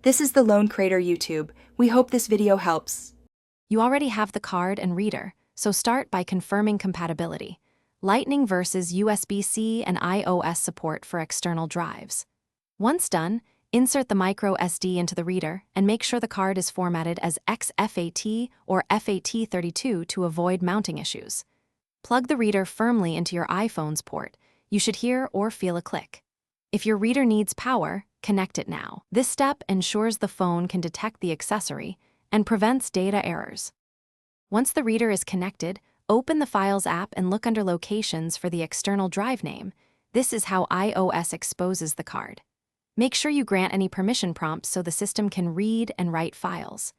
This is the Lone Crater YouTube. We hope this video helps. You already have the card and reader, so start by confirming compatibility. Lightning versus USB-C and iOS support for external drives. Once done, insert the micro SD into the reader and make sure the card is formatted as XFAT or FAT32 to avoid mounting issues. Plug the reader firmly into your iPhone's port. You should hear or feel a click. If your reader needs power, connect it now. This step ensures the phone can detect the accessory and prevents data errors. Once the reader is connected, open the Files app and look under Locations for the external drive name. This is how iOS exposes the card. Make sure you grant any permission prompts so the system can read and write files.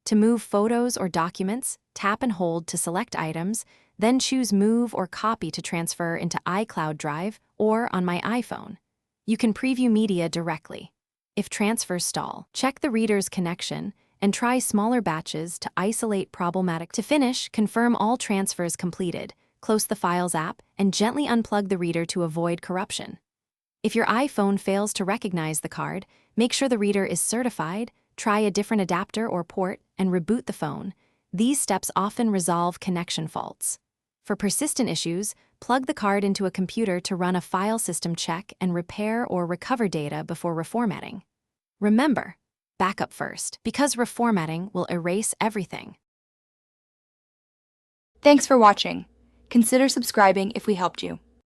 To move photos or documents, tap and hold to select items, then choose Move or Copy to transfer into iCloud Drive or on my iPhone. You can preview media directly. If transfers stall, check the reader's connection and try smaller batches to isolate problematic. To finish, confirm all transfers completed, close the Files app, and gently unplug the reader to avoid corruption. If your iPhone fails to recognize the card, make sure the reader is certified, try a different adapter or port, and reboot the phone. These steps often resolve connection faults. For persistent issues, plug the card into a computer to run a file system check and repair or recover data before reformatting. Remember, backup first, because reformatting will erase everything. Thanks for watching. Consider subscribing if we helped you.